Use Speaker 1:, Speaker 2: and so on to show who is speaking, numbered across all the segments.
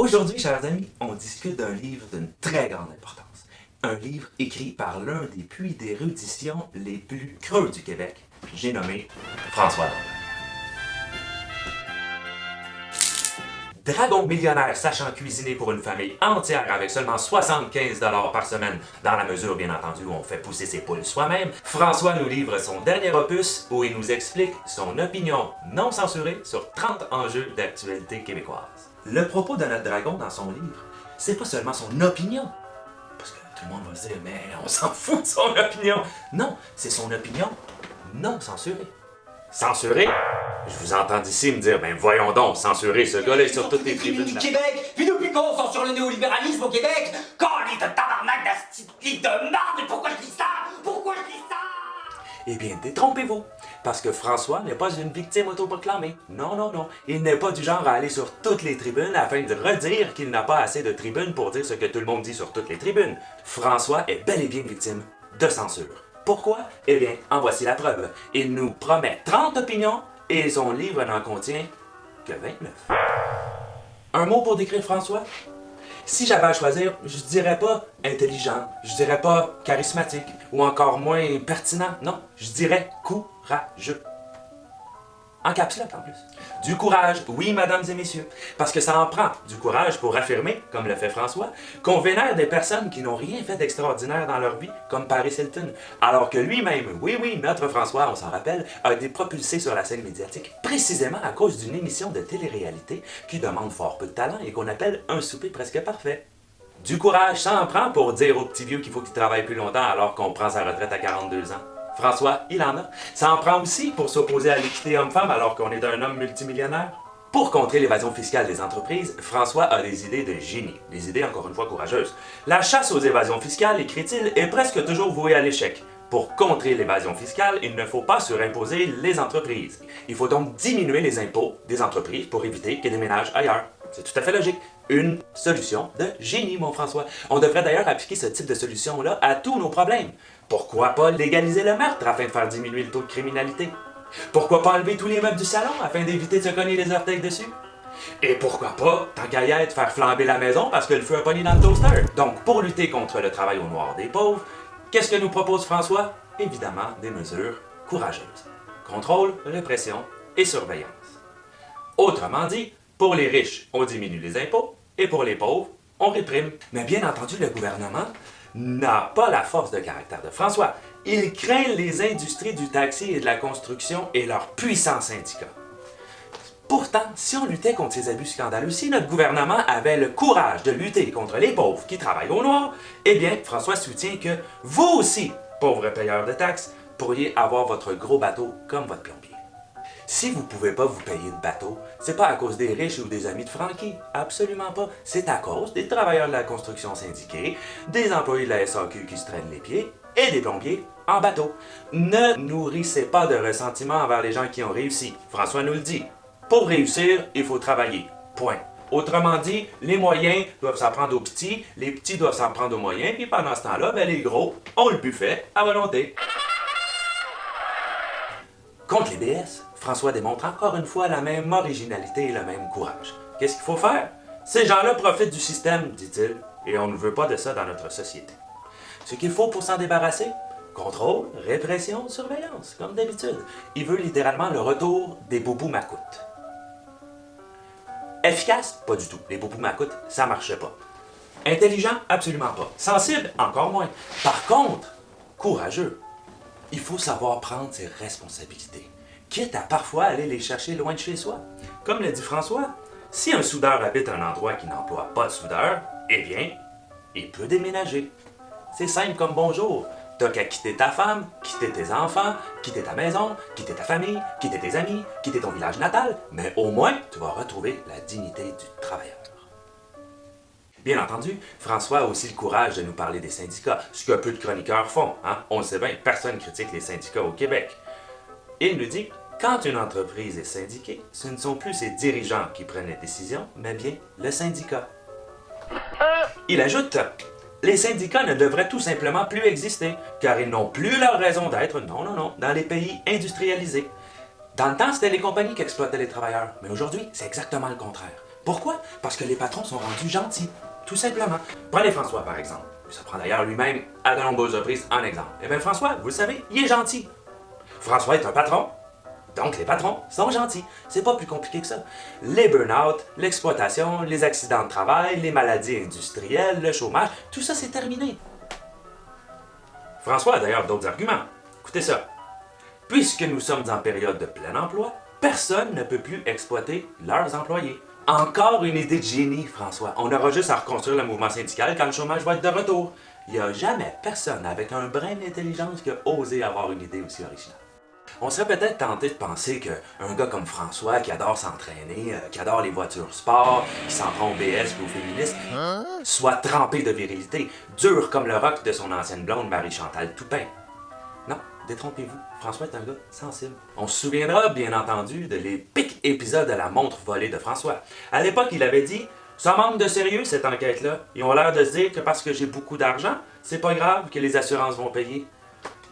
Speaker 1: Aujourd'hui, chers amis, on discute d'un livre d'une très grande importance. Un livre écrit par l'un des puits d'érudition les plus creux du Québec. J'ai nommé François Lambert. Dragon millionnaire sachant cuisiner pour une famille entière avec seulement 75 $ par semaine, dans la mesure bien entendu où on fait pousser ses poules soi-même, François nous livre son dernier opus où il nous explique son opinion non censurée sur 30 enjeux d'actualité québécoise. Le propos de notre dragon dans son livre, c'est pas seulement son opinion, parce que tout le monde va se dire mais on s'en fout de son opinion. Non, c'est son opinion non censurée. Censuré? Je vous entends d'ici me dire, ben voyons donc, censurer ce gars-là est sur toutes les tribunes
Speaker 2: du Québec, puis depuis qu'on sort sur le néolibéralisme au Québec, calé de tabarnak d'asti de marde, pourquoi je dis ça? Pourquoi je dis ça?
Speaker 1: Eh bien, détrompez-vous, parce que François n'est pas une victime autoproclamée. Non, non, non, il n'est pas du genre à aller sur toutes les tribunes afin de redire qu'il n'a pas assez de tribunes pour dire ce que tout le monde dit sur toutes les tribunes. François est bel et bien victime de censure. Pourquoi? Eh bien, en voici la preuve. Il nous promet 30 opinions et son livre n'en contient que 29. Un mot pour décrire François? Si j'avais à choisir, je dirais pas intelligent, je dirais pas charismatique ou encore moins pertinent. Non, je dirais courageux. En caps lock en plus. Du courage, oui, mesdames et messieurs, parce que ça en prend du courage pour affirmer, comme le fait François, qu'on vénère des personnes qui n'ont rien fait d'extraordinaire dans leur vie, comme Paris Hilton, alors que lui-même, oui, notre François, on s'en rappelle, a été propulsé sur la scène médiatique précisément à cause d'une émission de télé-réalité qui demande fort peu de talent et qu'on appelle un souper presque parfait. Du courage, ça en prend pour dire au petit vieux qu'il faut qu'il travaille plus longtemps alors qu'on prend sa retraite à 42 ans. François, il en a. Ça en prend aussi pour s'opposer à l'équité homme-femme alors qu'on est un homme multimillionnaire. Pour contrer l'évasion fiscale des entreprises, François a des idées de génie. Des idées encore une fois courageuses. La chasse aux évasions fiscales, écrit-il, est presque toujours vouée à l'échec. Pour contrer l'évasion fiscale, il ne faut pas surimposer les entreprises. Il faut donc diminuer les impôts des entreprises pour éviter qu'elles déménagent ailleurs. C'est tout à fait logique. Une solution de génie, mon François. On devrait d'ailleurs appliquer ce type de solution-là à tous nos problèmes. Pourquoi pas légaliser le meurtre afin de faire diminuer le taux de criminalité? Pourquoi pas enlever tous les meubles du salon afin d'éviter de se cogner les orteils dessus? Et pourquoi pas, tant qu'à y être, faire flamber la maison parce que le feu a pogné dans le toaster? Donc, pour lutter contre le travail au noir des pauvres, qu'est-ce que nous propose François? Évidemment, des mesures courageuses. Contrôle, répression et surveillance. Autrement dit, pour les riches, on diminue les impôts, et pour les pauvres, on réprime. Mais bien entendu, le gouvernement n'a pas la force de caractère de François. Il craint les industries du taxi et de la construction et leurs puissants syndicats. Pourtant, si on luttait contre ces abus scandaleux, si notre gouvernement avait le courage de lutter contre les pauvres qui travaillent au noir, eh bien, François soutient que vous aussi, pauvres payeurs de taxes, pourriez avoir votre gros bateau comme votre plombier. Si vous ne pouvez pas vous payer de bateau, c'est pas à cause des riches ou des amis de Francky. Absolument pas. C'est à cause des travailleurs de la construction syndiqués, des employés de la SAQ qui se traînent les pieds et des plombiers en bateau. Ne nourrissez pas de ressentiment envers les gens qui ont réussi. François nous le dit. Pour réussir, il faut travailler. Point. Autrement dit, les moyens doivent s'en prendre aux petits, les petits doivent s'en prendre aux moyens, puis pendant ce temps-là, les gros ont le buffet à volonté. Contre les BS, François démontre encore une fois la même originalité et le même courage. Qu'est-ce qu'il faut faire? Ces gens-là profitent du système, dit-il, et on ne veut pas de ça dans notre société. Ce qu'il faut pour s'en débarrasser? Contrôle, répression, surveillance, comme d'habitude. Il veut littéralement le retour des boubous macoutes. Efficace? Pas du tout. Les boubous macoutes, ça marchait pas. Intelligent? Absolument pas. Sensible? Encore moins. Par contre, courageux. Il faut savoir prendre ses responsabilités, quitte à parfois aller les chercher loin de chez soi. Comme le dit François, si un soudeur habite un endroit qui n'emploie pas de soudeur, eh bien, il peut déménager. C'est simple comme bonjour. T'as qu'à quitter ta femme, quitter tes enfants, quitter ta maison, quitter ta famille, quitter tes amis, quitter ton village natal, mais au moins, tu vas retrouver la dignité du travailleur. Bien entendu, François a aussi le courage de nous parler des syndicats, ce que peu de chroniqueurs font. On le sait bien, personne critique les syndicats au Québec. Il nous dit, quand une entreprise est syndiquée, ce ne sont plus ses dirigeants qui prennent les décisions, mais bien le syndicat. Il ajoute, les syndicats ne devraient tout simplement plus exister, car ils n'ont plus leur raison d'être, non, dans les pays industrialisés. Dans le temps, c'était les compagnies qui exploitaient les travailleurs, mais aujourd'hui, c'est exactement le contraire. Pourquoi? Parce que les patrons sont rendus gentils, tout simplement. Prenez François, par exemple. Ça prend d'ailleurs lui-même à de nombreuses reprises en exemple. Eh bien, François, vous le savez, il est gentil. François est un patron, donc les patrons sont gentils. C'est pas plus compliqué que ça. Les burn-out, l'exploitation, les accidents de travail, les maladies industrielles, le chômage, tout ça c'est terminé. François a d'ailleurs d'autres arguments. Écoutez ça. Puisque nous sommes en période de plein emploi, personne ne peut plus exploiter leurs employés. Encore une idée de génie, François. On aura juste à reconstruire le mouvement syndical quand le chômage va être de retour. Il n'y a jamais personne avec un brin d'intelligence qui a osé avoir une idée aussi originale. On serait peut-être tenté de penser qu'un gars comme François, qui adore s'entraîner, qui adore les voitures sport, qui s'en prend au BS ou au féministe, soit trempé de virilité, dur comme le roc de son ancienne blonde Marie-Chantal Toupin. Non, détrompez-vous, François est un gars sensible. On se souviendra, bien entendu, de l'épique épisode de la montre volée de François. À l'époque, il avait dit « Ça manque de sérieux, cette enquête-là. Ils ont l'air de se dire que parce que j'ai beaucoup d'argent, c'est pas grave que les assurances vont payer. »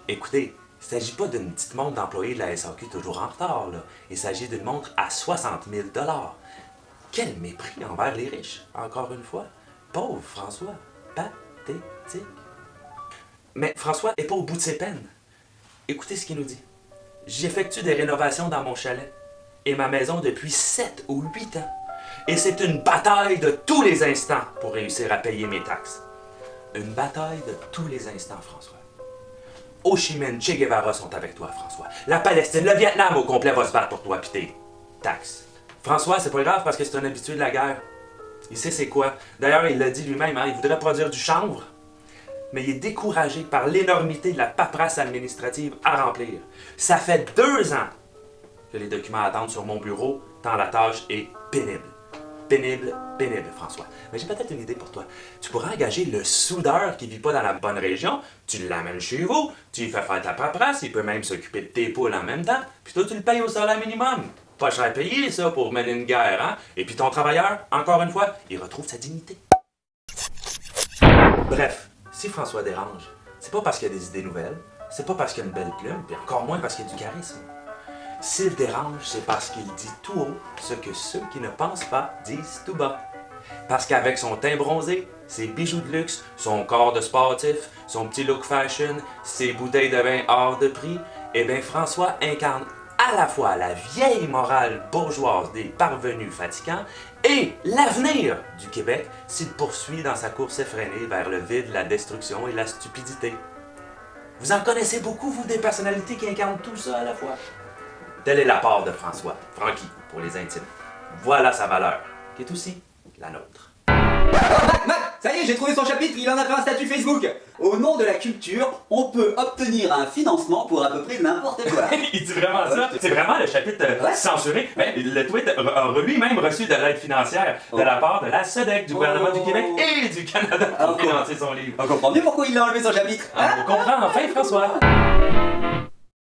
Speaker 1: Écoutez, il ne s'agit pas d'une petite montre d'employé de la SAQ toujours en retard, là. Il s'agit d'une montre à 60 000 $. Quel mépris envers les riches, encore une fois. Pauvre François, pathétique. Mais François n'est pas au bout de ses peines. Écoutez ce qu'il nous dit. J'effectue des rénovations dans mon chalet et ma maison depuis 7 ou 8 ans. Et c'est une bataille de tous les instants pour réussir à payer mes taxes. Une bataille de tous les instants, François. Ho Chi Minh, Che Guevara sont avec toi, François. La Palestine, le Vietnam au complet va se battre pour toi pis tes taxes. François, c'est pas grave parce que c'est un habitué de la guerre. Il sait c'est quoi. D'ailleurs, il l'a dit lui-même, hein, il voudrait produire du chanvre. Mais il est découragé par l'énormité de la paperasse administrative à remplir. Ça fait 2 ans que les documents attendent sur mon bureau, tant la tâche est pénible. Pénible, François. Mais j'ai peut-être une idée pour toi. Tu pourrais engager le soudeur qui vit pas dans la bonne région, tu l'amènes chez vous, tu lui fais faire ta paperasse, il peut même s'occuper de tes poules en même temps, puis toi tu le payes au salaire minimum. Pas cher payé ça pour mener une guerre, hein? Et puis ton travailleur, encore une fois, il retrouve sa dignité. Bref, si François dérange, c'est pas parce qu'il a des idées nouvelles, c'est pas parce qu'il a une belle plume, puis encore moins parce qu'il a du charisme. S'il dérange, c'est parce qu'il dit tout haut ce que ceux qui ne pensent pas disent tout bas. Parce qu'avec son teint bronzé, ses bijoux de luxe, son corps de sportif, son petit look fashion, ses bouteilles de vin hors de prix, eh bien François incarne à la fois la vieille morale bourgeoise des parvenus fatigants et l'avenir du Québec s'il poursuit dans sa course effrénée vers le vide, la destruction et la stupidité. Vous en connaissez beaucoup, vous, des personnalités qui incarnent tout ça à la fois? Telle est la part de François, Francky, pour les intimes. Voilà sa valeur, qui est aussi la nôtre.
Speaker 2: Mac, ça y est, j'ai trouvé son chapitre, il en a fait un statut Facebook. Au nom de la culture, on peut obtenir un financement pour à peu près n'importe quoi.
Speaker 1: Il dit vraiment ça? C'est vraiment le chapitre censuré. Mais le tweet a lui-même reçu de l'aide financière de la part de la SEDEC, du gouvernement du Québec et du Canada pour financer son livre.
Speaker 2: On comprend mieux pourquoi il a enlevé son chapitre.
Speaker 1: On comprend enfin, François.